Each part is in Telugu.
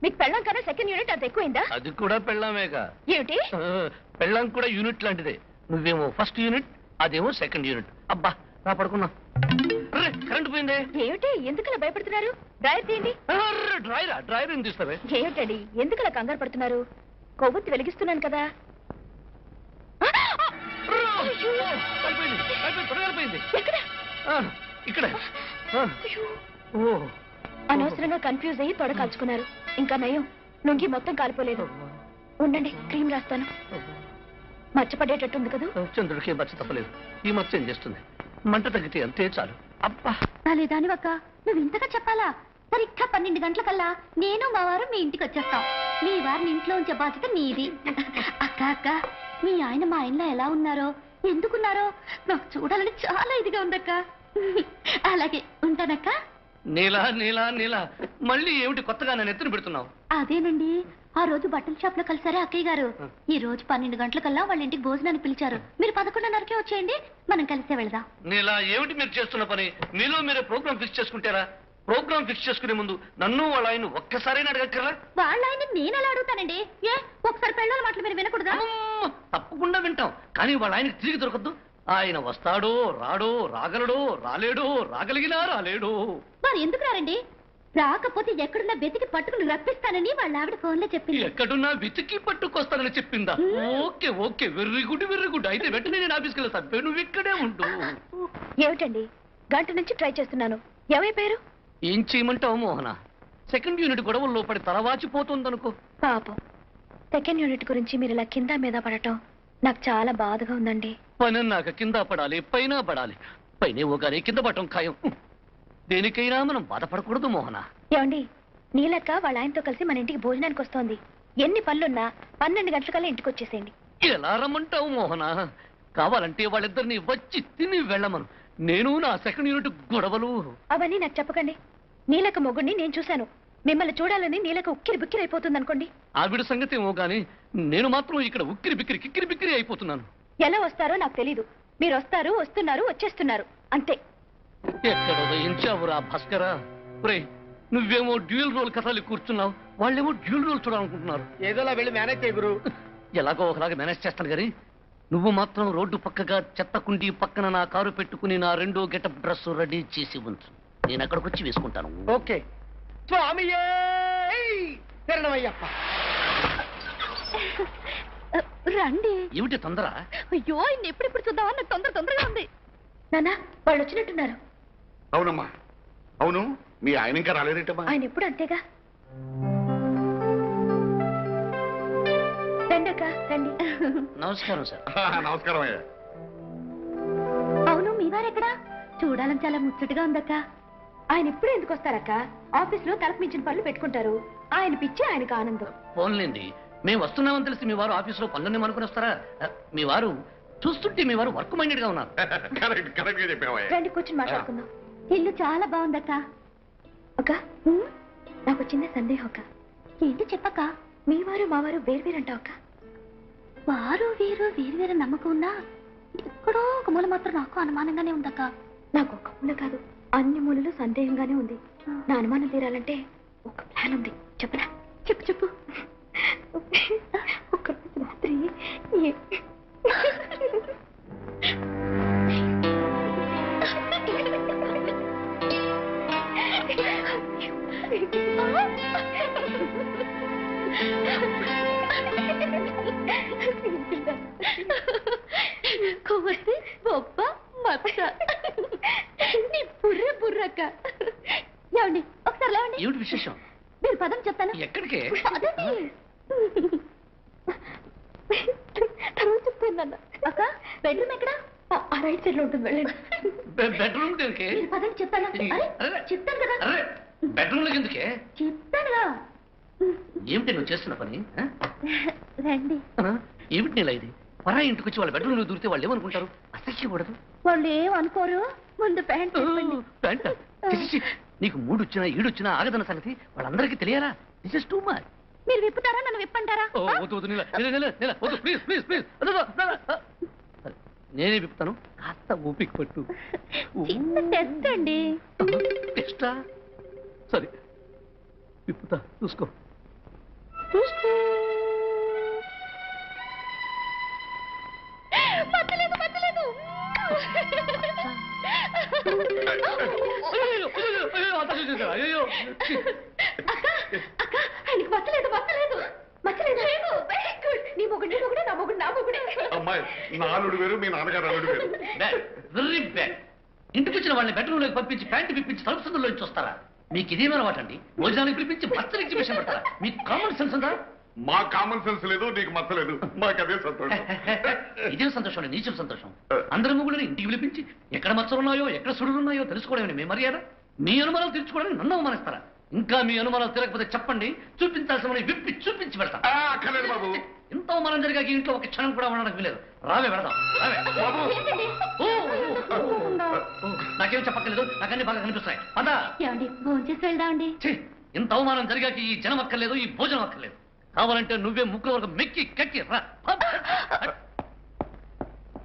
మీకు పెళ్ళం కన్నా సెకండ్ యూనిట్ అంత ఎక్కువైందా? అది కూడా పెళ్ళామేగా. ఏమిటి? పెళ్ళం కూడా యూనిట్ లాంటిదే. నువ్వేమో ఫస్ట్ యూనిట్, అదేమో సెకండ్ యూనిట్. అబ్బా నా పడుకున్నా. కరెంట్ పోయిందే. ఏమిటి ఎందుకలా భయపడుతున్నారు? డ్రైవర్ తీయండి. డ్రైవర్ ఏం తీస్తావే? ఏమిటండి ఎందుకలా కంగారు పడుతున్నారు? కొవ్వొత్తి వెలిగిస్తున్నాను కదా. ఎక్కడ? ఇక్కడ. అనవసరంగా కన్ఫ్యూజ్ అయ్యి తొడ కాల్చుకున్నారు. ఇంకా నయం, లొంగి మొత్తం కాలిపోలేదు. ఉండండి, క్రీమ్ రాస్తాను. మచ్చపడేటట్టుంది కదా. చంద్రుడికి మచ్చ తప్పలేదు. ఈ మచ్చ ఏం చేస్తుంది? మంట తగ్గితే అంతే చాలు. అబ్బా దానివక్క నువ్వు ఇంతగా చెప్పాలా? సరిగ్గా 12 గంటలకల్లా నేను మా వారు మీ ఇంటికి వచ్చేస్తాం. మీ వారిని ఇంట్లో ఉంచే బాధ్యత నీది. అక్క అక్క, మీ ఆయన మా ఆయనలో ఎలా ఉన్నారో, ఎందుకున్నారో నాకు చూడాలని చాలా ఇదిగా ఉందక్క. అలాగే ఉంటానక్క. నీలా నీలా నీలా మళ్ళీ ఏమిటి కొత్తగా నన్ను ఎత్తున పెడుతున్నావు? అదేనండి, ఆ రోజు బట్టల షాప్ లో కలిసారే అక్కయ్య గారు. ఈ రోజు 12 గంటలకల్లా వాళ్ళ ఇంటికి భోజనానికి పిలిచారు. మీరు 11:30కే వచ్చేయండి, మనం కలిసే వెళ్దాం. నీలా ఏమిటి మీరు చేస్తున్న పని? మీలో మీరే ప్రోగ్రామ్ ఫిక్స్ చేసుకుంటారా? ప్రోగ్రామ్ ఫిక్స్ చేసుకునే ముందు నన్ను వాళ్ళ ఆయన ఒక్కసారైనా అడగక్కర్లా? వాళ్ళ ఆయన నేను ఎలా అడుగుతానండి? ఏ ఒకసారి పెళ్ళాల మాటలు మీరు వినకూడదా? తప్పకుండా వింటాం, కానీ వాళ్ళ ఆయనకి తిరిగి దొరకద్దు. ఆయన వస్తాడో రాడో, రాగలడో రాలేడో, రాగలిగినా రాలేడో. మరి ఎందుకు రారండి? రాకపోతే ఎక్కడున్నా వెతికి పట్టుకుని రప్పిస్తానని వాళ్ళ ఆవిడ ఫోన్ లో చెప్పింది. ఎక్కడున్నా వెతికి పట్టుకొస్తానని చెప్పిందా? ఓకే ఓకే, వెర్రీ గుడ్. అయితే వెంటనే నేను ఆఫీస్కి వెళ్తాను, నువ్వు ఇక్కడే ఉండు. ఏమిటండి, గంట నుంచి ట్రై చేస్తున్నాను. ఎవరి ఏం చేయమంటావు మోహన? సెకండ్ యూనిట్ గొడవల్లో పడి తలవాచిపోతుందనుకో. పాపం, సెకండ్ యూనిట్ గురించి మీరు ఇలా కింద మీద పడటం నాకు చాలా బాధగా ఉందండి. పని నాక కింద పడాలి, పైన పడాలి. పైన కానీ కింద పడటం ఖాయం. దేనికైనా మనం బాధపడకూడదు మోహన. ఏమండి, నీలక్క వాళ్ళ ఆయనతో కలిసి మన ఇంటికి భోజనానికి వస్తోంది. ఎన్ని పనులున్నా 12 గంటలకల్లా ఇంటికి వచ్చేసేయండి. ఎలా రమ్మంటావు మోహన? కావాలంటే వాళ్ళిద్దరిని వచ్చి తిని వెళ్ళమను. నేను నా సెకండ్ యూనిట్ గొడవలు అవన్నీ నాకు చెప్పకండి. నీలక మొగుడిని నేను చూశాను. మిమ్మల్ని చూడాలని నీలక ఉక్కిరి బిక్కిరి అయిపోతుంది అనుకోండి. ఆవిడ సంగతి ఏమో గాని నేను మాత్రం ఇక్కడ ఉక్కిరి బిక్కిరి కిక్కిరి బిక్కిరి అయిపోతున్నాను. ఎలా వస్తారో నాకు తెలీదు. మీరు వస్తారు, వస్తున్నారు, వచ్చేస్తున్నారు అంతే. ఎక్కడ ఉదయించావురా భాస్కరా? నువ్వేమో డ్యూయల్ రోల్ కథలు కూర్చున్నావు, వాళ్ళేమో డ్యూయల్ రోల్ చూడాలనుకుంటున్నారు. ఏదోలా వెళ్ళి మేనేజ్ చేయ గురు. ఎలాగో ఒకలాగా మేనేజ్ చేస్తాను గాని నువ్వు మాత్రం రోడ్డు పక్కగా చెత్త కుండీ పక్కన నా కారు పెట్టుకుని నా రెండో గెటప్ డ్రెస్ రెడీ చేసి ఉంచు. నేను అక్కడికి వచ్చి వేసుకుంటాను. ఓకే స్వామియే శరణమయ్యప్ప. రండి. ఏమిటి తొందర? అయ్యో, ఇన్ని ఎప్పుడెప్పుడు చూద్దామా, నాకు తొందరగా ఉంది. నాన్న, వాళ్ళు వచ్చినట్టున్నారు. అవునమ్మా, అవును. మీ ఆయన ఇంకా రాలేదేటమ్మా? ఆయన ఎప్పుడు అంతేగా. రండి అక్క, రండి. నమస్కారం సార్. నమస్కారం అయ్యా. అవును, మీ వారెక్కడా? చూడాలని చాలా ముచ్చటగా ఉందక్క. ఆయన ఎప్పుడు ఎందుకు వస్తారక్క? ఆఫీస్ లో తలకు మించిన పనులు పెట్టుకుంటారు. ఆయన పిచ్చి, ఆయనకు ఆనందం. ఫోన్లేండి, మేము వస్తున్నామని తెలిసి మీ వారు ఆఫీసులో పనులన్నీ అనుకుని వస్తారా? మీ వారు చూస్తుంటే మీ వారు వర్క్ మైండెడ్ గా ఉన్నారు. కరెక్ట్ గా చెప్పావయ్యా. రండి, కూర్చొని మాట్లాడుకుందాం. ఇల్లు చాలా బాగుందక్క. అక్క, నాకు చిన్న సందేహం అక్క. ఏంటి చెప్పక్క? మీ వారు మా వారు వేరువేరంటావు అక్క. వారు వీరు వేరువేరు నమ్మకం ఉన్నా ఎక్కడో ఒక మూల మాత్రం నాకు అనుమానంగానే ఉందక్క. నాకు ఒక మూల కాదు, అన్ని మూలలు సందేహంగానే ఉంది. నా అనుమానం తీరాలంటే ఒక ప్లాన్ ఉంది. చెప్పరా? చెప్పు. ఒక రాత్రి కొవ్వొత్తి, బొబ్బ, మచ్చ, బుర్రక్క. ఏమండి, ఒకసారి లేవండి. ఏమిటి విశేషం? మీరు పదం చెప్తాను. ఎక్కడికే? తర్వాత చెప్తాను. అక్క, బెడ్రూమ్ ఎక్కడ? ఆ రైట్ సైడ్ లో ఉంటుంది, వెళ్ళండి. బెడ్రూమ్ దేనికి? పదండి, చెప్తాను. చెప్తాను కదా. బెడ్రూమ్ లో ఎందుకే? చెప్తానుగా. ఏమిటి నువ్వు చేస్తున్న పని? రండి. ఏమిటి నీలా ఇది? పరా ఇంటికి వచ్చి వాళ్ళ బెడ్రూమ్ లో దూరితే వాళ్ళు ఏమనుకుంటారు? అసహ్యకూడదు. వాళ్ళు ఏమనుకోరు. ముందు ప్యాంట్ ప్యాంట్ నీకు 3 వచ్చినా 7 వచ్చినా ఆగదన్న సంగతి వాళ్ళందరికీ తెలియాలా? This is too much. మీరు విప్పుతారా, నన్ను విప్పంటారా? నేనే విప్పుతాను, కాస్త ఓపిక పట్టు. టెస్ట్ అండి. టెస్టా? సరే విప్పుతా, చూసుకో. నా అల్లుడు వేరు, మీ నాన్నగారు అల్లుడు వేరు. Bad, very bad. ఇంటికి వచ్చిన వాళ్ళని బెడ్రూమ్ లోకి పంపించి ప్యాంటు పిప్పించి తలుపు సందులో చూస్తారా? మీకు ఇదేమైనా వాటండి? భోజనానికి పిలిపించి బస్తలు ఎగ్జిబిషన్ పెడతారా? మీకు కామన్ సెన్స్ ఉందా? మా కామన్ సెన్స్ లేదు, నీకు మచ్చలేదు. మాకు అదే సంతోషం. ఇదే సంతోషం అండి, నీచం సంతోషం. అందరి ముగ్గురు ఇంటికి పిలిపించి ఎక్కడ మచ్చలున్నాయో ఎక్కడ సుడులున్నాయో తెలుసుకోవడమేమి మీ మర్యాద? మీ అనుమానాలు తీర్చుకోవడానికి నన్ను అవమానిస్తారా? ఇంకా మీ అనుమానాలు తిరగకపోతే చెప్పండి, చూపించాల్సిన విప్పి చూపించి పెడతా. అక్కర్లేదు బాబు. ఇంత అవమానం జరిగాక ఇంట్లో ఒక క్షణం కూడా ఉండడానికి వీలేదు. రావే పెడదాం, రావే. ఓ, ఓ, ఓ, నాకేం చెప్పక్కర్లేదు, నాకన్నీ బాగా కనిపిస్తాయి. పద. ఏమండి భోంచేసి వెళ్దామండి. ఛీ, ఇంత అవమానం జరిగాక ఈ జనం అక్కర్లేదు, ఈ భోజనం అక్కర్లేదు. కావాలంటే నువ్వే ముగ్గురు వరకు మెక్కి కక్కి రా.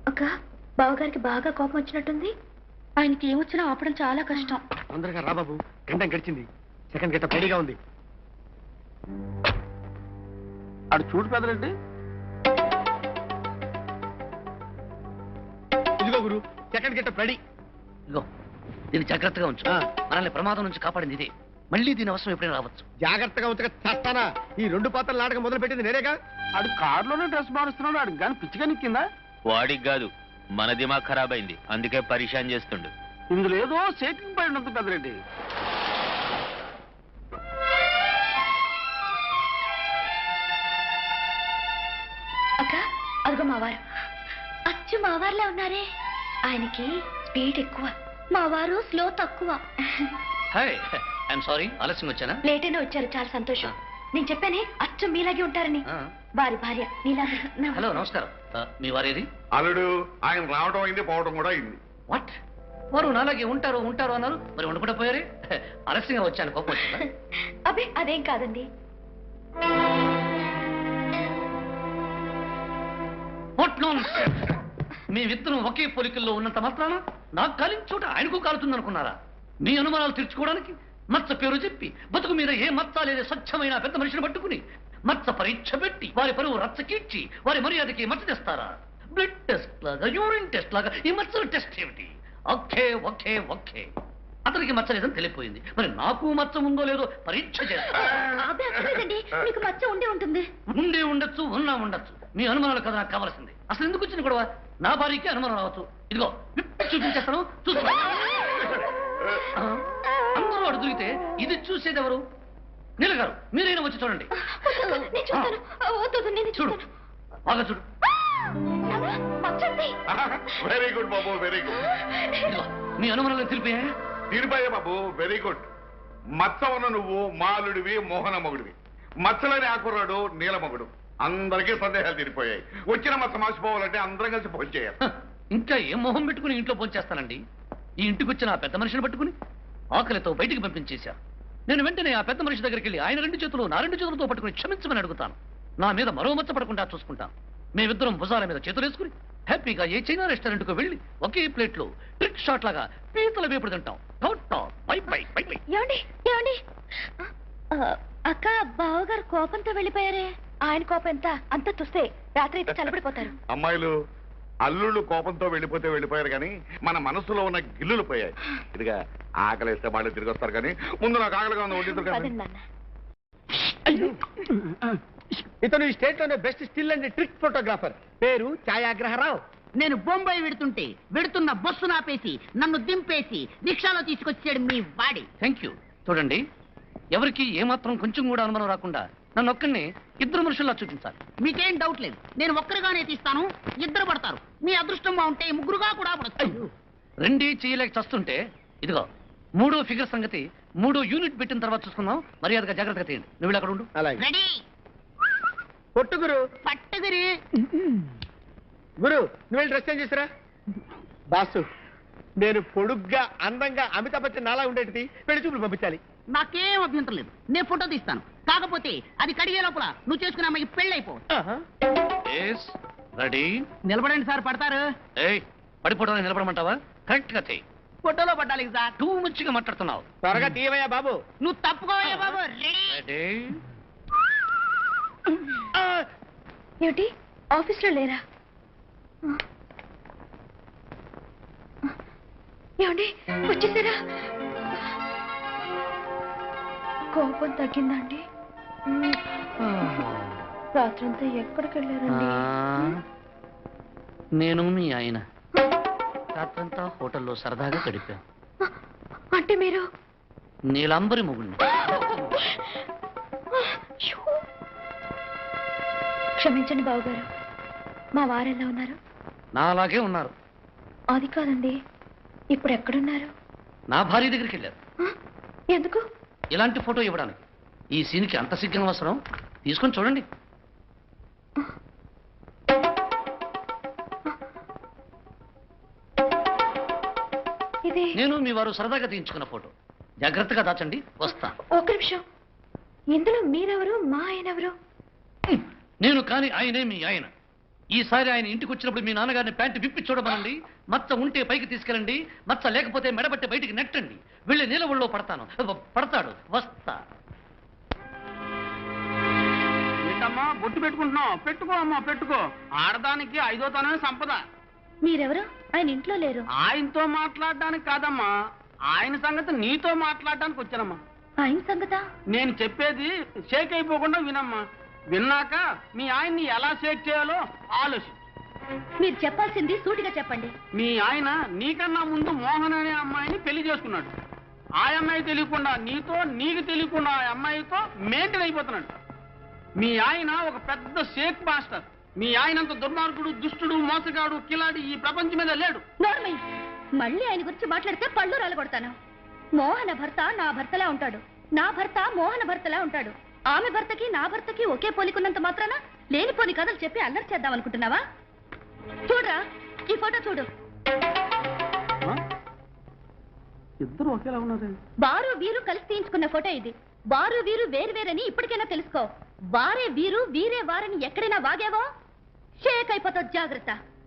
అక్క బావగారికి బాగా కోపం వచ్చినట్టుంది. ఆయనకి ఏమొచ్చినా ఆపడం చాలా కష్టం. తొందరగా రా బాబు, గంట గడిచింది. సెకండ్ గెటప్ రెడీగా ఉంది. అటు చూడు పెదలండి. ఇదిగో గురు, సెకండ్ గెటప్ రెడీ. ఇదిగో దీన్ని జాగ్రత్తగా ఉంచు. మనల్ని ప్రమాదం నుంచి కాపాడింది ఇదే. మళ్ళీ దీని అవసరం ఎప్పుడైనా రావచ్చు. జాగ్రత్తగా ఉంచక చస్తానా? ఈ 2 పాత్రల నాటకం మొదలు పెట్టింది నేనేగా. ఆడు కారులోనే డ్రెస్ మారుస్తున్నాడు. ఆడు కానీ పిచ్చిగా నిక్కిందా? వాడికి కాదు, మన దిమాగ్ ఖరాబ్ అయింది, అందుకే పరిశాన్ చేస్తుండు. ఇందులో ఏదో షేకింగ్ పడి ఉంటుంది పెద్దరెడ్డి. అక్క అదిగో మావారు. అచ్చు మావారులే ఉన్నారే. ఆయనకి స్పీడ్ ఎక్కువ, మావారు స్లో తక్కువ. హాయ్, ఐఎమ్ సారీ, ఆలస్యం వచ్చానా? లేట్ అయినా వచ్చారు, చాలా సంతోషం. నేను చెప్పానే అచ్చు మీలాగే ఉంటారని. వారి భార్య నీలాగే. హలో, నమస్కారం. మీ వారేది? అల్లుడు ఆయన రావడం అయింది, పోవడం కూడా అయింది. వాట్? వారు నాలాగే ఉంటారు ఉంటారు అన్నారు, మరి ఉండకుండా పోయారే? ఆలస్యంగా వచ్చాను, కోపం వచ్చిందా? అబ్బే అదేం కాదండి. What nonsense! మీ విత్తనం ఒకే పోలికల్లో ఉన్నంత మాత్రాన నాకు కాలిన చోట ఆయనకు కాలుతుందనుకున్నారా? మీ అనుమానాలు తీర్చుకోవడానికి మచ్చ పేరు చెప్పి బతుకు మీద ఏ మచ్చ లేదే స్వచ్ఛమైన పెద్ద మనిషిని పట్టుకుని మచ్చ పరీక్ష పెట్టి వారి పరువు రచ్చకీడ్చి వారి మర్యాదకి మచ్చ తెస్తారా? బ్లడ్ టెస్ట్ లాగా, యూరిన్ టెస్ట్ లాగా ఈ మచ్చల టెస్ట్ ఏమిటి? ఓకే ఓకే ఓకే, అతనికి మచ్చ లేదని తెలియపోయింది, మరి నాకు మచ్చ ఉందో లేదో పరీక్ష చేస్తా. అబ్బే అక్కర్లేదండి, మీకు మచ్చ ఉండే ఉంటుంది. ఉండే ఉండొచ్చు, ఉన్నా ఉండొచ్చు. మీ అనుమానాలు కదా నాకు కావాల్సింది. అసలు ఎందుకు వచ్చిన గొడవ? నా భార్యకి అనుమానం రావచ్చు. ఇదిగో విప్పి చూపించేస్తాను, చూసుకో. అందరూ అడు దొరికితే ఇది చూసేది ఎవరు? నీల గారు, మీరైనా వచ్చి చూడండి. నేను చూస్తాను. వద్దు, నేను చూడు, చూస్తాను. బాగా చూడు. మచ్చండి. వెరీ గుడ్ బాబు, వెరీ గుడ్. ఇదిగో మీ అనుమానాలను తెలిపాయా? తీరిపోయా బాబు, వెరీ గుడ్. మచ్చ ఉన్న నువ్వు మాలుడివి, మోహన మొగుడివి. మచ్చలని ఆకుర్రాడు నీల మొగుడు. అందరికీ సందేహాలు తీరిపోయాయి. వచ్చిన మచ్చ మార్చిపోవాలంటే అందరం కలిసి ఫోన్ చేయాలి. ఇంకా ఏం మొహం పెట్టుకుని ఇంట్లో పోంచేస్తానండి? ఈ ఇంటికి వచ్చిన ఆ పెద్ద మనిషిని పట్టుకుని ఆకలితో బయటికి పంపించేశారు. నేను వెంటనే ఆ పెద్ద మనిషి దగ్గరికి వెళ్ళి ఆయన 2 చేతులు నా 2 చేతులతో పట్టుకుని క్షమించమని అడుగుతాను. నా మీద మరో మచ్చ పడకుండా చూసుకుంటాను. మేమిద్దరం భుజాల మీద చేతులు వేసుకుని హ్యాపీగా ఏ చైనా రెస్టారెంట్కు వెళ్ళి ఒకే ప్లేట్లో ట్రిక్ షాట్ లాగా పీతల వేపుడు తింటాం. By by by by. ఏమండి ఏమండి, అక్క బావగారు కోపంతో వెళ్ళిపోయారే. ఆయన కోపం ఎంత అంత చూస్తే రాత్రి అయితే చల్లబడిపోతారు. అమ్మాయిలు అల్లుళ్ళు కోపంతో వెళ్ళిపోతే వెళ్ళిపోయారు కానీ మన మనసులో ఉన్న గిల్లులు పోయాయి. ఇదిగా ఆకలిస్తే వాళ్ళు తిరిగి వస్తారు కానీ ముందు నాకు ఆకలిగా ఉంది, వండిద్దరు పదండి నాన్న. ఇతను ఈ స్టేట్ లోనే best still and trick photographer. పేరు ఛాయాగ్రహరావు. నేను బొంబాయి వెడుతున్న బస్సు నాపేసి నన్ను దింపేసి రిక్షాలో తీసుకొచ్చాడు మీ వాడి. Thank you. చూడండి, ఎవరికి ఏమాత్రం కొంచెం కూడా అనుమానం రాకుండా నన్ను ఒక్కడిని 2 మనుషుల్లా చూపించాలి. మీకేం డౌట్ లేదు, నేను ఒక్కరిగానే తీస్తాను. 2 పడతారు. మీ అదృష్టం బాగుంటే 3గా కూడా పడతారు. 2 చేయలేక చస్తుంటే ఇదిగో 3వ ఫిగర్ సంగతి 3 యూనిట్ పెట్టిన తర్వాత చూసుకుందాం. మర్యాదగా జాగ్రత్తగా తీయండి. నువ్వు అక్కడ ఉండు. అలాగే. రెడీ, పొట్టు గురు. పట్టుగురి. గురు నువ్వు వెళ్ళి డ్రెస్ చేంజ్ చేసిరా. బాసు, నేను పొడుగ్గా అందంగా అమితాబ్ బచ్చన్ నాలా ఉండేటిది పెళ్లి చూపులు పంపించాలి. నాకేం అభ్యంతరం లేదు, నేను ఫోటో తీస్తాను. కాకపోతే అది కడిగే లోపల నువ్వు చేసుకునే అమ్మాయికి పెళ్ళైపో. రెడీ? నిలబడండి సార్, పడతారు. పడిపోవడానికి నిలబడమంటావా? కరెక్ట్ గా చెయ్యి. ఫోటోలో పడ్డాలి సార్. టూ మంచిగా మాట్లాడుతున్నావు. త్వరగా తీయవయ్యా బాబు. నువ్వు తప్పుకోవయ్యా బాబు. రెడీ. రెడీ? ఏమిటి ఆఫీస్లో లేరా? ఏమండి వచ్చేసారా? కోపం తగ్గిందండి? రాత్రంతా ఎక్కడికి వెళ్ళారండి? నేను మీ ఆయన రాత్రంతా హోటల్లో సరదాగా గడిపాం. అంటే మీరు నీలంబరి మొగుడిని. క్షమించండి బావగారు, మా వారెలా ఉన్నారు? నా అలాగే ఉన్నారు. అది కాదండి, ఇప్పుడు ఎక్కడున్నారు? నా భార్య దగ్గరికి వెళ్ళారు. ఎందుకు? ఇలాంటి ఫోటో ఇవ్వడానికి. ఈ సీన్కి అంత సిగ్గం అవసరం? తీసుకొని చూడండి. ఇది నేను మీ వారు సరదాగా తీయించుకున్న ఫోటో. జాగ్రత్తగా దాచండి, వస్తా. ఒక్క నిమిషం, ఇందులో మీరెవరు, మా ఆయన ఎవరు? నేను కాని ఆయనే మీ ఆయన. ఈసారి ఆయన ఇంటికి వచ్చినప్పుడు మీ నాన్నగారిని ప్యాంటు విప్పి చూడమనండి. మచ్చ ఉంటే పైకి తీసుకెళ్ళండి, మచ్చ లేకపోతే మెడబట్టి బయటికి నెట్టండి. వెళ్ళి నీళ్ళ ఒళ్ళో పడతాడు. వస్తా. ఏంటమ్మా బొట్టు పెట్టుకుంటున్నావు? పెట్టుకో అమ్మా, పెట్టుకో. ఆడదానికి 5వ తనమే సంపద. మీరెవరు? ఆయన ఇంట్లో లేరు. ఆయనతో మాట్లాడడానికి కాదమ్మా, ఆయన సంగతి నీతో మాట్లాడడానికి వచ్చానమ్మా. ఆయన సంగతా? నేను చెప్పేది షేక్ అయిపోకుండా వినమ్మా. విన్నాక మీ ఆయన్ని ఎలా షేక్ చేయాలో ఆలోచించు. మీరు చెప్పాల్సింది సూటిగా చెప్పండి. మీ ఆయన నీకన్నా ముందు మోహన్ అనే అమ్మాయిని పెళ్లి చేసుకున్నాడు. ఆ అమ్మాయి తెలియకుండా నీతో, నీకు తెలియకుండా ఆ అమ్మాయితో మెయింటైన్ అయిపోతున్నాడు. మీ ఆయన ఒక పెద్ద షేక్ మాస్టర్. మీ ఆయనంత దుర్మార్గుడు, దుష్టుడు, మోసగాడు, కిలాడి ఈ ప్రపంచం మీద లేడు. నోర్మై, మళ్ళీ ఆయన గురించి మాట్లాడితే పళ్ళు రాలగొడతాను. మోహన భర్త నా భర్తలా ఉంటాడు, నా భర్త మోహన భర్తలా ఉంటాడు. ఆమె భర్తకి నా భర్తకి ఒకే పోలికున్నంత మాత్రాన లేనిపోని కథలు చెప్పి అల్లరి చేద్దాం అనుకుంటున్నావా? చూడరా, ఈ ఫోటో చూడు. ఇద్దరు ఒకేలా ఉన్నారు. బారు వీరు కలిసి తీయించుకున్న ఫోటో ఇది. బారు వీరు వేరువేరని ఇప్పటికైనా తెలుసుకో. వారే వీరు, వీరే వారని ఎక్కడైనా వాగావో షేక్ అయిపోతావు. జాగ్రత్త.